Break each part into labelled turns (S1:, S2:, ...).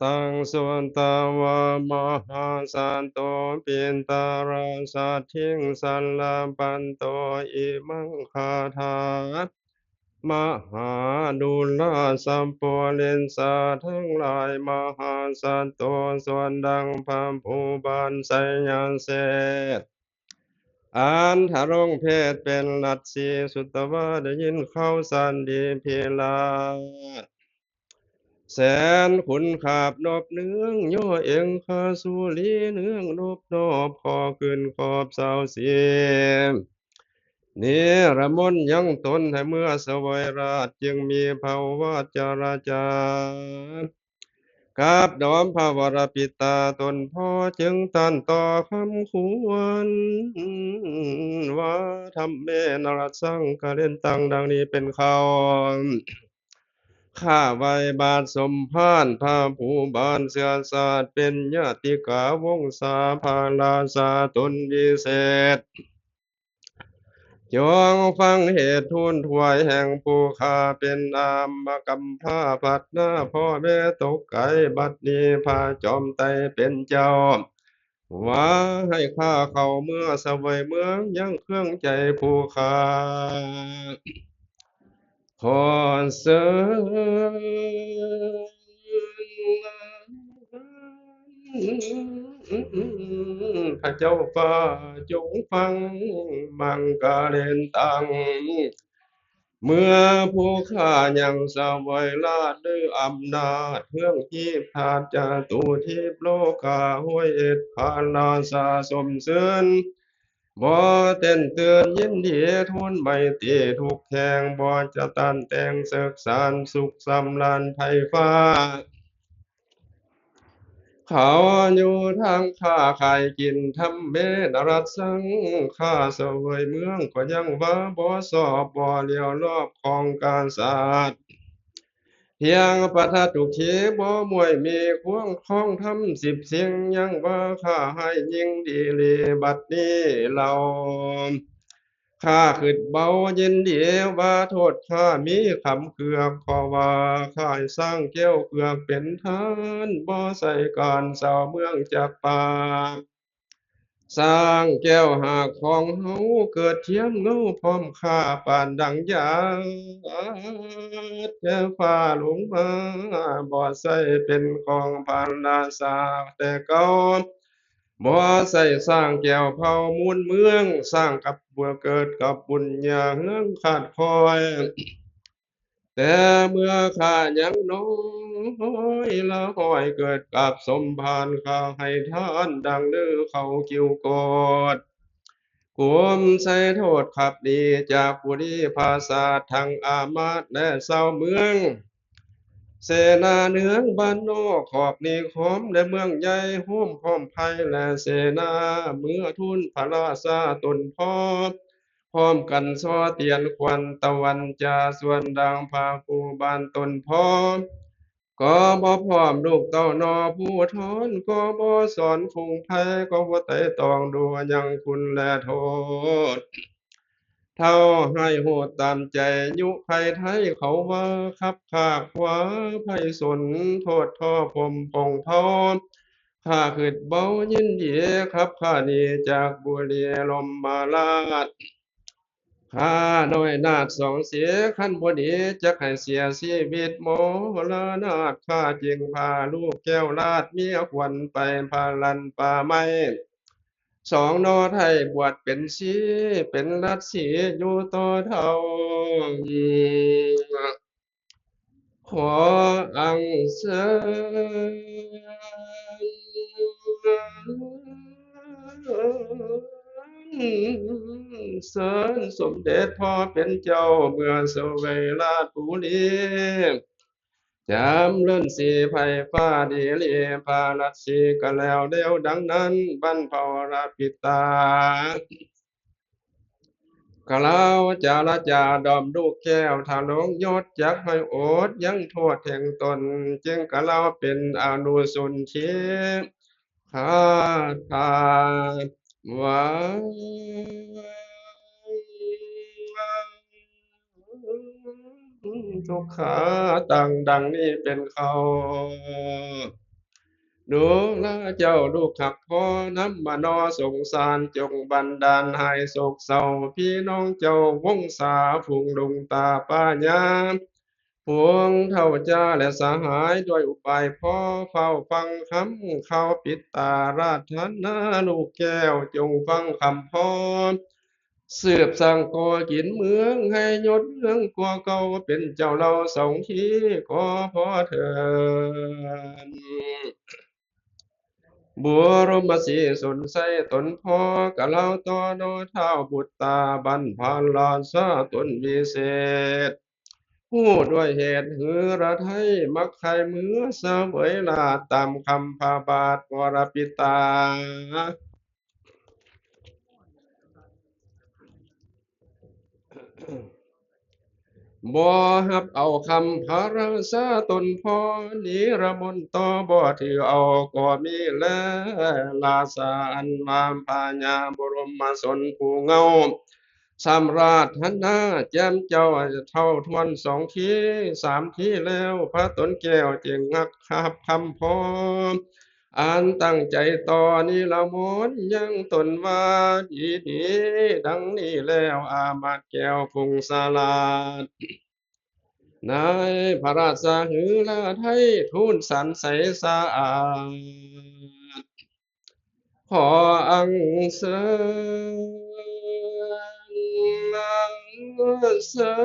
S1: ตังสุนตาวามหาสันโตปินตาราสัทธิงสัลลปันโตอิมังคาทามหาดุลาสัมปวเลนสาทั้งหลายมหาสันโตส่วนดังพัมภูบาลไสยานเสดอันทะรงเพศเป็นลัทธิสุตตวาได้ยินเข้าสันดีพิลา แสนขุนขาบนอบเนื้องย่อเอ็งคาสุลีเนื้องนบนอบคอขึ้นขอบเสาเสียมนิรมนต์ยังตนให้เมื่อสวยราชจึงมีภาวะจราจารกราบดอมพระวรปิตาตนพ่อจึงตันต่อคำควรว่าทำเมนรสังกะเล่นตังดังนี้เป็นเขา ข้าไว้บาทสมภารพระผู้บานเสือศาสตร์เป็นญาติกาวงศาภาลาสาตนวิเศษจงฟังเหตุทูลถวายแห่งผู้ข้าเป็นอามกัมพาพัดหน้าพ่อแม่ตกไก่บัดนี้พาจอมไตเป็นเจ้าว่าให้ข้าเข้าเมื่อเสวยเมืองยังเครื่องใจผู้ข้า ขอเสริญพระเจ้าฟ้าจงฟังมังกาเลนตังเมื่อผู้ข้ายังสวยลาดด้วยอำนาจเครื่องทีพทาจาตุทิพโลกาห้วยเอ็ดพาลาสาสมเสริญ บ่เต้นเตือนยินดีทุนไม่ตีทุกแห่งบ่จะตันแต่งเสกสารสุขสำลานไผฟ้าเขาอยู่ทางข้าขายกินทำเมนรัสสังข้าเสวยเมืองก็ยังว่าบ่สอบบ่เลี้ยวรอบของการศาสตร์เพียงประทัดทุกขีบ่มวยมีควงคล้องทำสิบสิ่งยังว่าข้าให้ยิ่งดีลีบัดนี้เรา ข้าขึ้นเบายินดีว่าโทษข้ามีคำเกือกขอว่าข้าให้สร้างแก้วเกือกเป็นทานบ่ใส่การเศร้าเมืองจากป่าสร้างแก้วหากของเฮาเกิดเทียมเงาพร้อมค่าปานดังยาแต่ฟ้าหลงมาบ่ใส่เป็นของพันนาสาแต่เก่า บ่ใส่สร้างแก้วเผามูลเมืองสร้างกับบัวเกิดกับบุญญาเฮืองขาดคอยแต่เมื่อข้ายังน้อยละห้อยเกิดกับสมภารข้าให้ทานดังลือเขากิ้วกดกุมใส่โทษขับดีจากบุรีภาษาทางอามาตย์และเศร้าเมือง เสนาเหนืองบ้านนอกขอบนิคมและเมืองใหญ่ห้อมพร้อมไผ่และเสนาเมื่อทุนพระราชาตนพร้อมกันซอเตียนควันตะวันจาส่วนดังพาผู้บ้านตนพร้อมก็บ่พร้อมลูกเต้านอผู้ทอนก็บ่สอนฟุงไผ่ก็บ่ไต่ตองดูยังคุณและโทษ เท่าให้โหดตามใจยุไผไทยเขาว่าคับคากขวาไพสนโทษท่อผมปองเผาข้าขึ้นเบายินดีครับข้าดีจากบุรีลมมาลาดข้าน้อยนาดสองเสียขั้นบดีจะให้เสียชีวิตโมลนาดข้าจึงพาลูกแก้วลาดเมียควันไปพาลันป่าไม้ สองนอไทยบวชเป็นชีเป็นรัตสีอยู่ต่อเท่าขออังเสริญสมเด็จพ่อเป็นเจ้าเมื่อเสวยราชบุรี จำเลื่อนสีไผ่ฟ้าดีเลีพาลัดสีก็แล้วเดียวดังนั้นบรรพวรปิตา กล่าวจาละจาดอมลูกแก้วถ้าลงยศจักให้โอดยังโทษแห่งตนจึงกล่าวเป็นอนุสุนชีข้าทานไว้ ทุกขาดังนี้เป็นเขาดูแลเจ้าลูกขักพ่อน้ำมานอสงสารจงบันดาลให้โศกเศร้าพี่น้องเจ้าวงศาฝูงลุงตาป้ายามพวงเท่าจ้าและสหายด้วยอุบายพ่อเฝ้าฟังคำเขาปิดตาราธนาลูกแก้วจงฟังคำพ่อสืบสั่งก่อกินเมืองให้ยศเมืองกว่าเก่าเป็นเจ้าเราสองทีก็พอเถิด บัวรมสีสนใสตนพ่อกะเล่าต่อโนเท้าบุตตาบันพานลานซาตนวิเศษผู้ด้วยเหตุหือระไทยมักใครมือเสวยลาตามคำพาบาทวรปิตา บ่ฮับเอาคำพาราษาตนพอนิรมนต่อบ่ถือเอาก็มีแลลาสาอันวามพาญาบรมสนผู้เงาสำราชหันหน้าแจ่มเจ้าเท่าทวนสองทีสามทีแล้วพระตนแก้วจึงงักขับคำพออ่านตั้งใจต่อนี่ละมนยังตนว่าดีดีดังนี้แล้วอามาตย์แก้วพงศาลา นายพระราชหือลาไทยทูลสันใสสะอาดขออังเสริญเสริ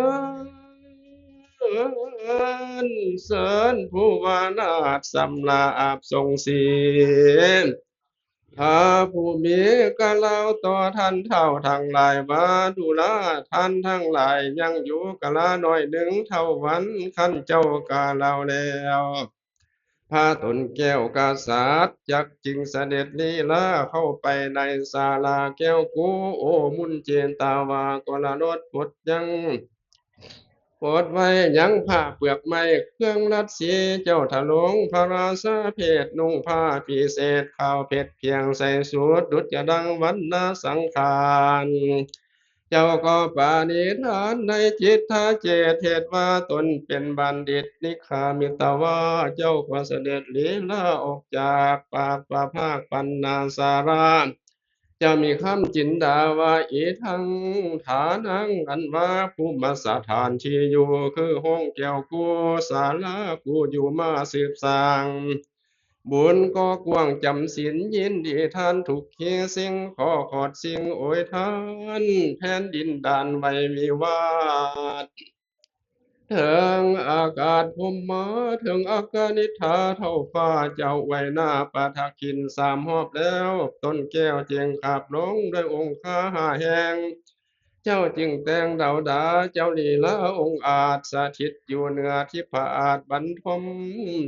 S1: ญเสริญผู้วานาถสำลาอาบทรงศีล ถ้าผู้มีกะเล่าต่อท่านเท่าทั้งหลายว่าดูแลท่านทั้งหลายยังอยู่กะลาน้อยหนึ่งเท่าวันขั้นเจ้ากาเล่าแล้วพาตนแก้วกาสาดจักจึงเสด็จลีลาเข้าไปในศาลาแก้วกูโอมุนเจนตาวากลรถพดยัง โปรดไว้ยังผ้าเปลือกไม้เครื่องรัดสีเจ้าถลงพระราชาเพศนุ่งผ้าพิเศษข้าวเพชรเพียงใส่สูทดุจจะดังวันนาสังขารเจ้าก็ปาณิธานในจิตทาเจตเหตุว่าตนเป็นบัณฑิตนิคามิตาวาเจ้าก็เสด็จลีลาออกจากปากประภาคปันนาสารา จะมีคำจินดาว่าอีทังฐานังอันว่าภูมิสถานที่อยู่คือห้องแก้วกูศาลากูอยู่มาสืบสร้างบุญก็กว้างจำศีลยินดีท่านทุกเคียสิ่งขอขอดสิ่งโอยท่านแผ่นดินด่านไว้มีวาด เถิงอากาศพมมาถึงอากานิธาเท่าฟ้าเจ้าไว้หน้าปะทักขินสามหอบแล้วต้นแก้วเจียงขับลงด้วยองค์ข้าหาแหงเจ้าจึงแต่งดาวดาเจ้าลีลาองค์อาจสถิตอยู่เหนือทิพอาจบรรทม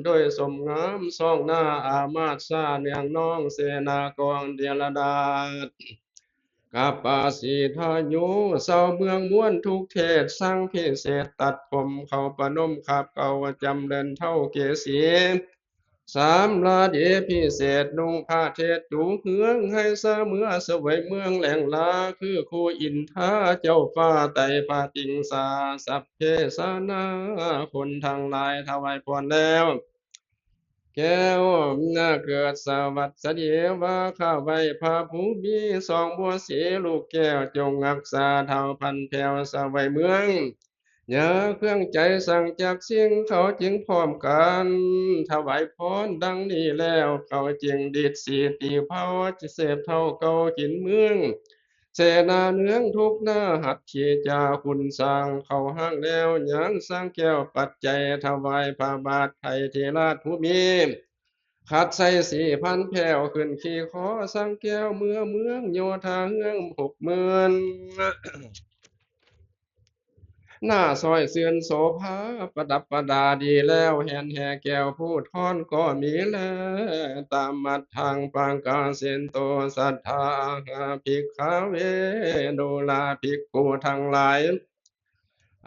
S1: ด้วยสมงามสองหน้าอามาตย์ซาเนียงน้องเสนากองเดียรดาษ กาปาสีทายุเศร้าเมืองม้วนทุกเทศสร้างพิเศษตัดผมเขาประนมขับเก่าจำเดินเท่าเกศีสามลาเดีพิเศษนุ่งผ้าเทศดูเฮืองให้เสมอเสวยเมืองแหล่งลาคือคู่อินทาเจ้าฟ้าไตรปาติงสาสัพเพสานาคนทางหลายถวายพรแล้ว แก้วน่าเกิดสวัสดีว่าข้าไว้พระผู้มีสองบัวสีลูกแก้วจงรักษาเท่าพันแผ่วสวัยเมืองอย่าเครื่องใจสั่งจากสิ่งเขาจึงพร้อมกันถวายพรดังนี้แล้วเขาจึงดิดสีตีเผาจะเสพเท่าเก่ากินเมืองเสนาเนืองทุกหน้าหัดเขีจาคุณสร้างเขาห้างแล้วยังสร้างแก้วปัจจัยถวายพระบาทไทยเทราชผู้มี ขัดใส่สี่พันแผ่วขึ้นขี่ขอสังแก้วเมืองโยธาเฮือง60,000หน้าซอยเสื่อนโสภาประดับประดาดีแล้วแหนแห่แก้วผู้ทอนก็มีแล้วตามมัดทางปางกาเสนโตสัทธาหาภิกขาเวโดลาภิกขุทั้งหลาย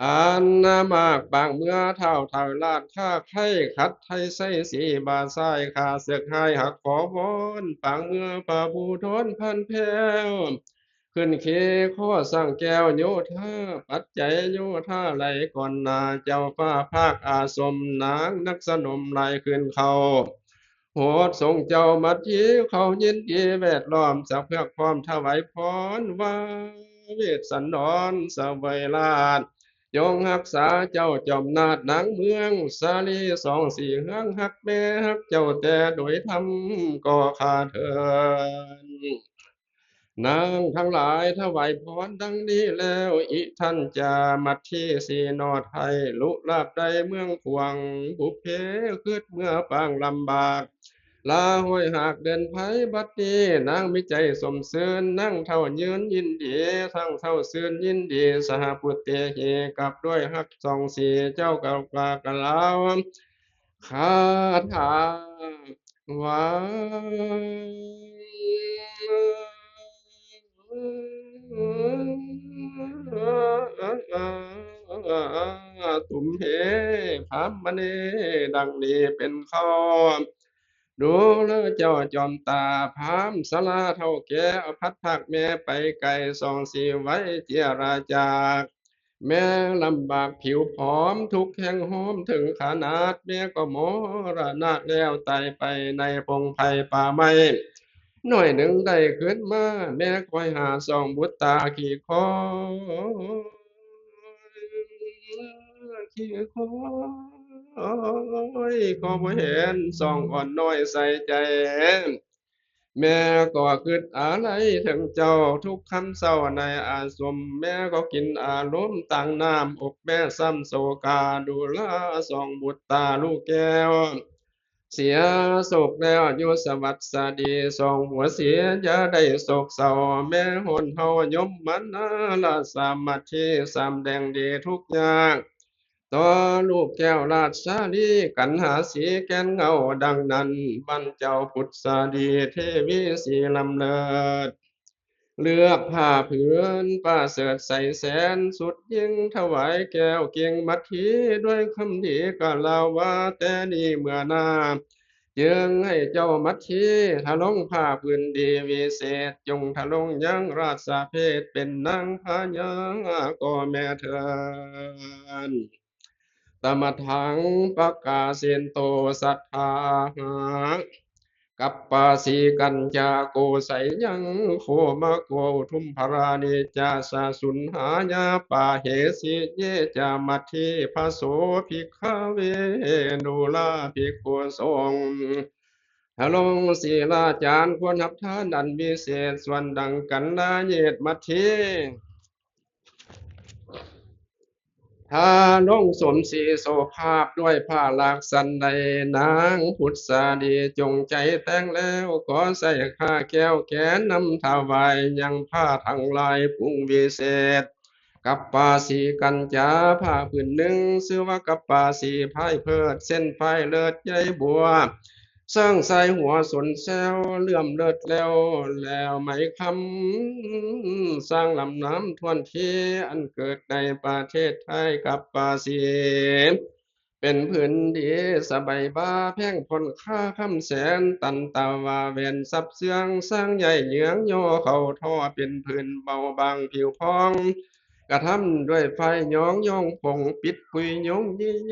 S1: อันนามากบางเมื่อเท่าเท่าลาดข้าไข่ขัดไทยใส่สีบาซ้ายขาเสือกให้หักขอวอนปางเมื่อป่าบูทนพันแพ้ว ขึ้นเคข้อสร้างแก้วโยธาปัจจัยโยธาไหลก่อนนาเจ้าฟ้าภาคอาสมนางนักสนมไหลขึ้นเขาโหดทรงเจ้ามัดทีเขายินดีแวดล้อมสักเพื่อความถวายพรว่าเวสสันดรเสวยราชจงรักษาเจ้าจอมนาจนางเมืองสาลีสองสี่เฮืองหักแม่หักเจ้าแต่โดยธรรมก็ขาดเถิน นางทั้งหลายถวายพรดังนี้แล้วอิท่านจะมัดที่สีนอไทยลุลาบใดเมืองขวางบุพเพคืดเมื่อปางลำบากลาห้อยหากเดินไผบัดนี้นางมิใจสมเสริญนั่งเท่ายืนยินดีทั้งเท่าเสริญยินดีสหปุตเตเหกับด้วยฮักสองสีเจ้ากับปากลาวคาถา ว้าตุมเหพามมณีดังนี้เป็นข้อดูแลเจ้าจอมตาพามสลาเท่าแก่อพัดภาคแม่ไปไกลสองสีไว้เจียราจากแม่ลำบากผิวผอมทุกแห่งหอมถึงขนาดแม่ก็มรณะแล้วตายไปในพงไผ่ป่าไม้ หน่อยหนึ่งได้ขึ้นมาแม่คอยหาส่องบุตตาขี่คอขี่คอยขอบ่เห็นส่องอ่อนน้อยใส่ใจแม่ก็คิดอะไรถึงเจ้าทุกคำเศร้าในอาสมแม่ก็กินอารมณ์ต่างน้ำอกแม่ซ้ำโศกาดูแลส่องบุตตาลูกแก้ว เสียโศกแล้วอยู่สวัสดีสองหัวเสียจะได้โศกเศร้าแม่หนเฮายมมันนาละสามัคคีสามแดงดีทุกอย่างต่อลูกแก้วราชสาลีกันหาสีแก่นเงาดังนั้นบรรเจ้าพุทธสาดีเทวีสีลำเลิศ เลือกผ้าผืนป้าเสริฐใส่แสนสุดยิ่งถวายแก้วเกียงมัททีด้วยคำดีกะลาว่าแต่นี่เมื่อนาจึงให้เจ้ามัททีทะลงผ้าผืนดีวิเศษจงทะลงยังราชเพศเป็นนางพญาก็แม่เถินตมทังปะกาเสนโตสัทธาหา กัปปาสีกัญจาโกไสยังโคมะโกทุมภรานิจาสาสุนหายาปาเหสิเยจามัทธิพระโสภิกขเวนุลาภิกขุสงฆ์ทะลงศีลาจารย์ควรนับทานอันวิเศษส่วนดังกันนาเยตมัทธิ ถ้าลงสมศรีโสภาพด้วยผ้าลากสันใดนางพุทธาดีจงใจแต่งแล้วขอใส่ข้าแก้วแขนนำถวายยังผ้าทั้งลายปุงวิเศษกับปาสีกัญจาผ้าผืนหนึ่งชื่อว่ากับปาสีพายเพิดเส้นไฟเลิศใยบัวสร้างใส่หัวสนแซวเลื่อมเลิศแล้วไหมคำสร้างลำน้ำทวนทีอันเกิดในประเทศไทยกับปาสีเป็นพื้นดีสบายบ้าแพ่งพลค่าคำแสนตันตาวาเวนซับเสืองสร้างใหญ่เหยืองโยเขาท่อเป็นพื้นเบาบางผิวพอง กระทำด้วยไฟย้องย่องผงปิดปุยยงยี่ห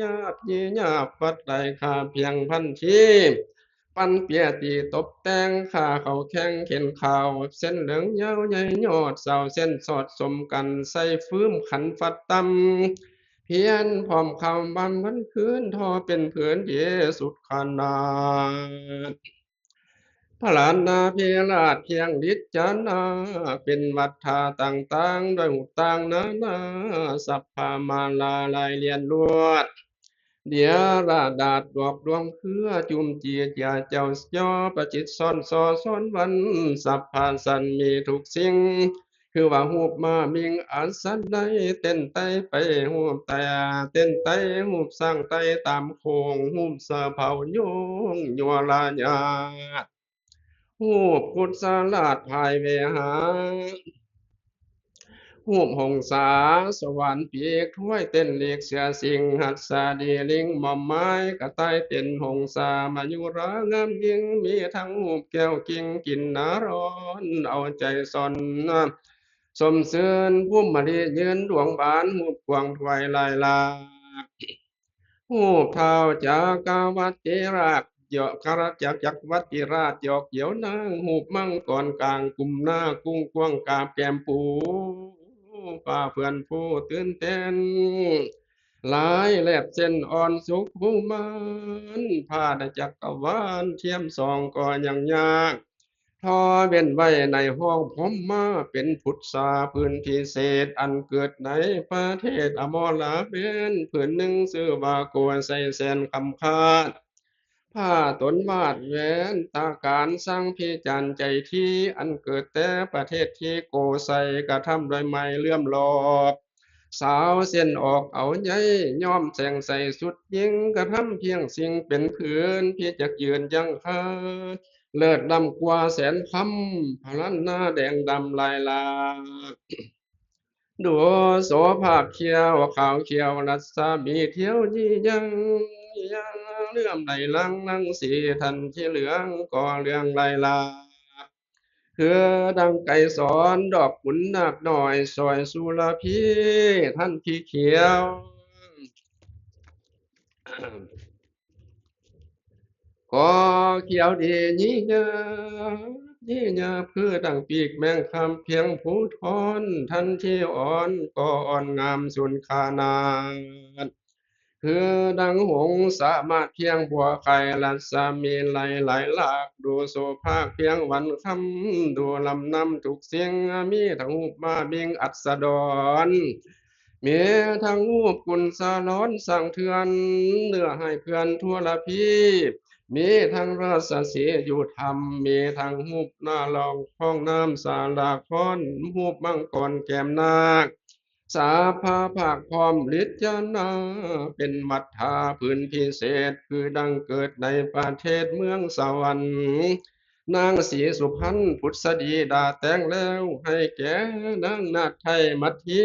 S1: ยาบปัดไหลขาเพียงพันทีปั้นเปียตีตบแต่งขาเขาแข้งเข็นข่าวเส้นเหลืองยาวใหญ่ยอดเสาเส้นสอดสมกันใส่ฟื้มขันฟัดตำเพียนพร้อมคำบันวันคืนทอเป็นเผือนเยสุดขนาด พระลานนาเพราชเพียงฤทธิ์จานาเป็นวัฏฏาต่างๆด้วยหุต่างนาสัพพามาลาลายเลียนลวดเดียราดาษดอกดวงเครือจุมเจียจาเจ้าย่อประจิตซ่อนซอซ้อนวันสัพพาสันมีทุกสิ่งคือว่าหูบมามิงอันสันใดเต้นไตไปหูบแต่เต้นไตหูบสร้างไตตามโคงหูบเสเผาโยงยัวลาญา หูบกุศลาดภายเวหาหูบหงสาสวรรค์ปีกถ้วยเต้นเลีกเสียสิงหัดสาดีลิงหม่อมไม้กระต่ายเต้นหงสามายุรางามยิ่งมีทั้งหูบแก้วกิ่งกินนาร้อนเอาใจสน สมเสริญพุ่มมะลิยืนดวงบานหูบกวางถวายลายลาหูบเท้าจากกาวัติราชเหยาะคารจักวัติราชหยอกเหี่ยวนางหูบมังก่อนกลางกุมหน้ากุ้งกวางกาบแก้มปูป่าเพื่อนผู้ตื่นเต้นหลายแลบเส้นอ่อนสุขผู้มันผ้าได้จักกะวานเทียมสองก็ยังยากทอเว้นไว้ในห้องผมมาเป็นพุทธาพื้นพิเศษอันเกิดในประเทศอมรลาเป็นพื้นหนึ่งชื่อว่าโกวใส่แสนคำคาด ผ้าตนวาดแหวนตาการสร้างพิจันใจที่อันเกิดแต่ประเทศที่โกใส่กระทำโดยไม้เลื่อมหลอบสาวเส้นออกเอาใยย้อมแสงใส่สุดยิ่งกระทำเพียงสิ่งเป็นพื้นพี่จักยืนยังคาเลิศดำกว่าแสนคำพลันหน้าแดงดำลายลา ดูโสภาพเขียวขาวเขียวรัศมีเที่ยวยี่ยังเลื่อมไหลลังนังสีทันที่เหลืองก่อเรื่องลายลาคือดังไก่สอนดอกขุนนาคหน่อยซอยสุรพีท่านพี่เขียวก็เขียวดียี่ยาเพื่อดังปีกแมงคำเพียงผู้ทอนท่านที่อ่อนก็อ่อนงามสุนคานาน คือดังหงส์สามารถเพียงบัวไข่ลัศมีไหลหลากดูโสภาคเพียงวันคำดูลำนำทุกเสียงมีทั้งหูปมาบิงอัศดรมีทั้งหูปกุลสาร้อนสั่งเทือนเนื้อให้เพื่อนทั่วละพีมีทั้งราชสีอยู่ธรรมมีทั้งหูปหน้าลองพ้องน้ำสาลาค้อนหูปมังกรแก้มนาค สาภาภาคพร้อมฤทธิ์ยานาเป็นมัทธาพื้นพิเศษคือดังเกิดในประเทศเมืองสวรรค์นางศรีสุพรรณพุทธดีดาแต่งแล้วให้แก่นางนาถไทยมัทที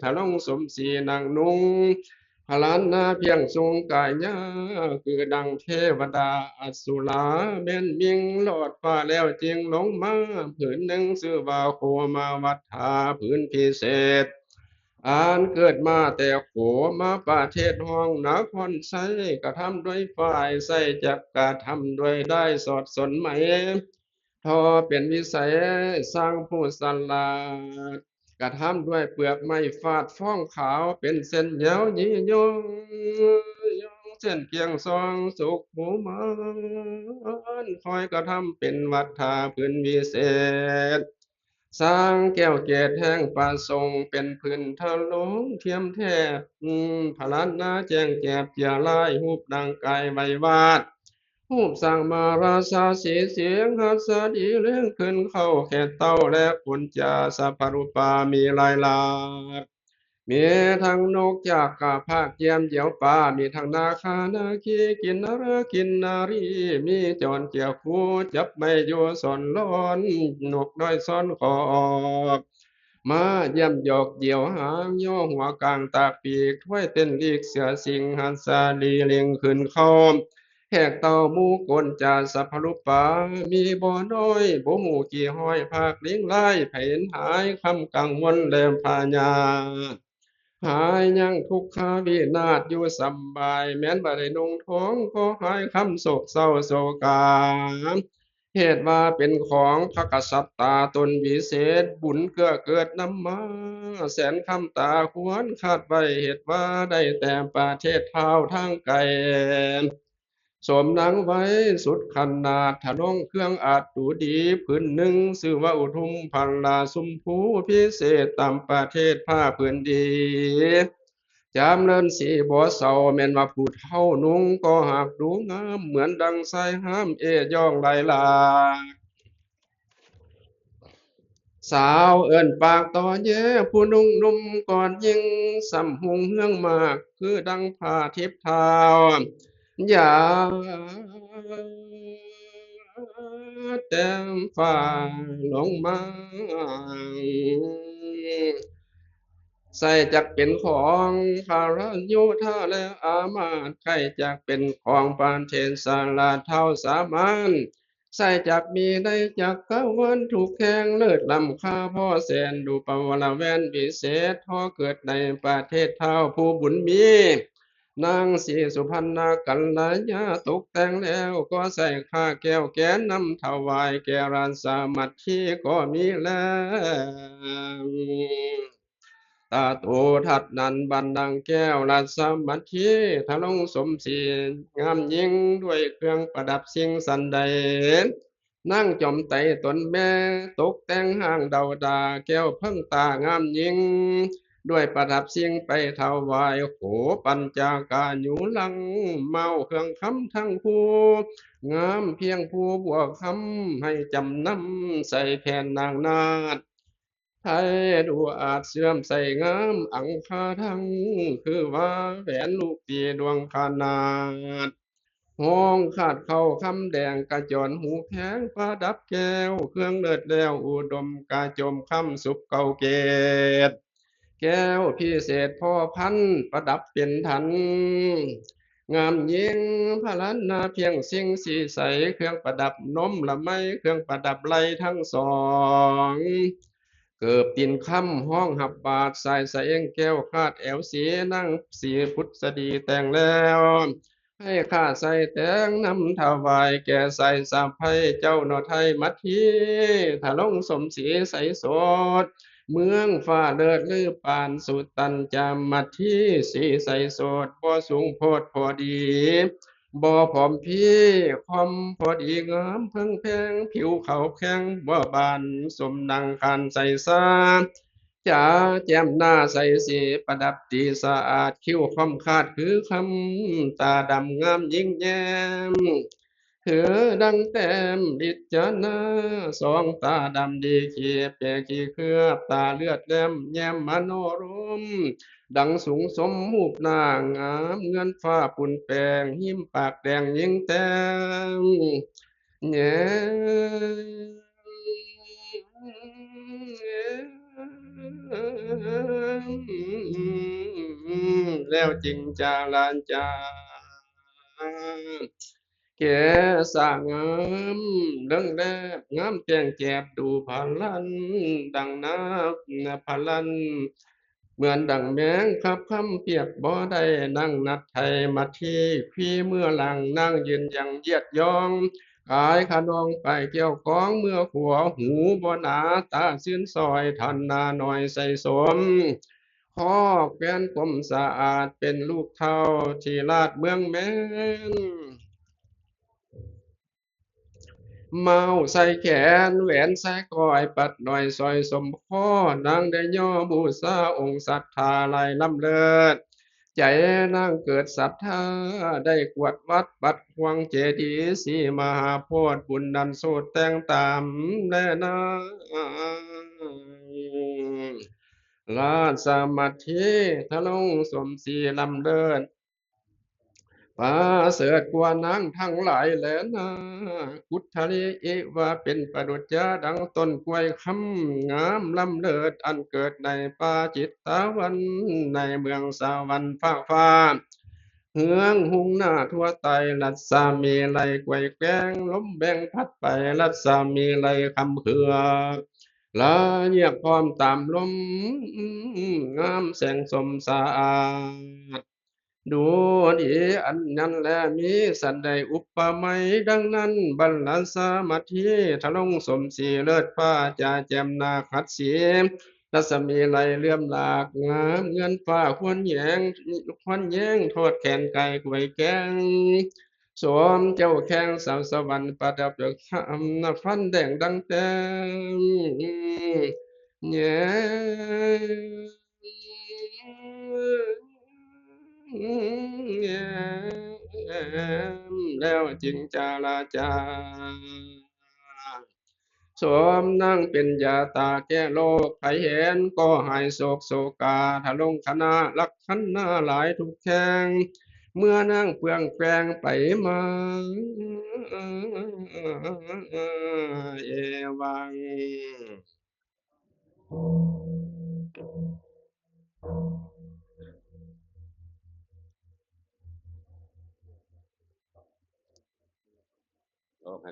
S1: ถลงสมศรีนางนุงพลานนาเพียงทรงกายญาคือดังเทวดาอสุราเบนมิงหลอดฟ้าแล้วจึงลงมาผืนหนึ่งชื่อว่าโคมาวัฏฐาผืนพิเศษ อ่านเกิดมาแต่โขมาประเทศห้องนครไซกระทำด้วยฝ่ายใส่จักกระทำด้วยได้สอดสนไหมทอเป็นวิสัยสร้างผู้สลาดกระทำด้วยเปลือกไม้ฟาดฟ้องขาวเป็นเส้นยาวยี่ยงเส้นเกียงซองสุกหูมันคอยกระทำเป็นวัฏฐาพื้นวิเศษ สร้างแก้วเกศแห่งป่าทรงเป็นพื้นทะลงเทียมแทบพลันนาแจ้งแก็บเจียลายหูบดังไกใบวาดหูบสร้างมาราชาสีเสียงหัสดีเลื่องขึ้นเข้าแค่เต้าและปุญจาสัพพรุปามีลายลาดมีทั้งนกจากกาภาคเยี่ยมเดี่ยวป่ามีทั้งนาคานาคีกินนารกินนารีมีจอนเจียวคูจับไม่อยู่สอนร้อนนกน้อยซ้อนขอบมาเยี่ยมหยอกเดี่ยวหางย่อหัวกลางตากปีกถ้วยเต้นลีกเสือสิงหันสาลีเลียงขึ้นเข้าแหกเต่ามูกลจาสัพพรุปามีบ่อน้อยบ่หมูกี่ห้อยภาคเลี้ยงไล่ไผ่หายคำกังวลแลมพญา หายยังทุกขาวินาศอยู่สำบายแม้นบ่ได้นุ่งท้องก็หายคำโศกเศร้าโศกาเหตุว่าเป็นของพระกษัตริย์ตาตนวิเศษบุญเกื้อเกิดนำมาแสนคำตาควรคาดไว้เหตุว่าได้แต่ประเทศเท้าทางไกล สมนังไว้สุดขนาดถนงเครื่องอาจดูดีพื้นหนึ่งชื่อว่าอุทุมพันลาสุมภูพิเศษตามประเทศผ้าพื้นดีจำเริญสีบ่อเศร้าแม่นว่าผู้เฒ่านุ่งก็หากดูงามเหมือนดังสายห้ามย่องไหลลา สาวเอิ้นปากต่อแย่ผู้นุ่งนุ่มก่อนยิงสำหุงเฮืองมากคือดังผ้าทิพย์เท้าอย่าแต้มฟ้าลงมาใส่จักเป็นของข้าราชโยธาและอามาตย์ใครจักเป็นของปานเทศสาราเท่าสามัญ ใส่จากมีได้จากกะวันถูกแข่งเลิศลำค่าพ่อแสนดูปวารแวนวิเศษพ่อเกิดในประเทศเท่าผู้บุญมีนางสีสุพรรณกัลยาตกแต่งแล้วก็ใส่ข้าแก้วแก้นนำถวายแก่ราชสามัคคีก็มีแล้วตาโตทัดนันบันดังแก้วราชสามัคคีทะลงสมศรีงามยิ่งด้วยเครื่องประดับสิ่งสันใด นั่งจอมไตตนแม่ตกแต่งห้างเดาดาแก้วเพิ่งตางามยิ่งด้วยประดับสิ่งไปถวายโขปัญจากาอยู่ลังเมาเครื่องคำทั้งผู้งามเพียงผู้บวกคำให้จำนำใส่แผ่นนางนาฏไทยดูอาจเสื่อมใส่งามอังคาทั้งคือว่าแหวนลูกปีดวงขนาด ห้องขาดเข้าคำแดงกระจรหูแข็งประดับแก้วเครื่องเลิศแล้วอุดมกาจมคำสุขเก่าเกตแก้วพิเศษพ่อพันประดับเป็นทันงามยิ่งพระลันนาเพียงสิ่งสีใสเครื่องประดับนมละไมเครื่องประดับไหลทั้งสองเกิบตินค่ำห้องหับบาทสายใสเองแก้วคาดแอวสีนั่งสีพุทธดีแต่งแล้ว ให้ข้าใส่แตงนำถวายแก่ใส่สาภัยเจ้าหนอไทยมัททีถลงสมศรีใสโสดเมืองฟ้าเลิศลือปานสุตันจามมัททีสีใสโสดบ่สูงโพดพอดีบ่ผอมพี่ความพอดีงามเพิ่งแพงผิวเขาแข็งบ่บานสมดังคันใสสา จ๋าแจ่มหน้าใสสีประดับดีสะอาดคิ้วคมคาดคือคำตาดำงามยิ่งแย้มเถือดังแต้มดิจนาสองตาดำดีเขียบแก่ขี้เคลือบตาเลือดแหลมแย้มมโนรมดังสูงสมหูปนางงามเงินฟ้าปุ่นแปงหิมปากแดงยิ่งแต้มแย้แล้วจริงจาลานจา แก่สร้างงามดังแลบงามแจ้งแจ่บดูพลันดังนับพลันเหมือนดังแมงขับคำเปียกบ่ได้นั่งนัดไทยมาที่พี่เมื่อหลังนั่งยืนยังเยียดยองขายขนองไปเกี่ยวกองเมื่อขัวหูบ่หนาตาซื่นซอยทันนาหน่อยใส่สม พ่อแกนกลมสะอาดเป็นลูกเท่าที่ลาดเมืองแม่น เมาใส่แขนแหวนใส่ก้อยปัดหน่อยซอยสมพ่อนางได้ย่อบูชาองค์ศรัทธาลายลำเลิศใจนางเกิดศรัทธาได้กวดวัดปัดควงเจดีย์สีมหาโพธิ์บุญนันโสดแต่งตามแน่นาราชสามัคคีทะลงสมศรีลำเลิศ ป่าเสดกว่านางทั้งหลายแหลนากุทะเลเอว่าเป็นประดุจยาดังต้นกล้วยคำงามลำเลิศอันเกิดในป่าจิตตาวันในเมืองสาวันฟ้าฟ้าเฮืองหุงหน้าทั่วไตรัศสามีไหลกวยแกงลมแบ่งพัดไปรัศสามีไหลคำเขือลาเยียบพร้อมตามลมงามแสงสมสะอาด ดูดีอันนั้นแลมีสันใดอุปมาดังนั้นบรรลัสามาธิทะลงสมสีเลิศฟ้าจ่าแจ่มนาคัดสีรัศมีไหลเลื่อมหลากงามเงินฟ้าควรแยงควรแย้งโทษแขนไก่กวยแกงสวมเจ้าแข้งสาวสวรรค์ประดับด้วยคำฟันแดงดังแต้มแย้แล้วจึงจาราจา สวมนั่งเป็นยาตาแก้โรคไผเห็นก็หายโศกโศกาทะลงคณะลักขันหน้าหลายทุกแข่งเมื่อนั่งเปลืองแปลงไปมาเอวังโอเค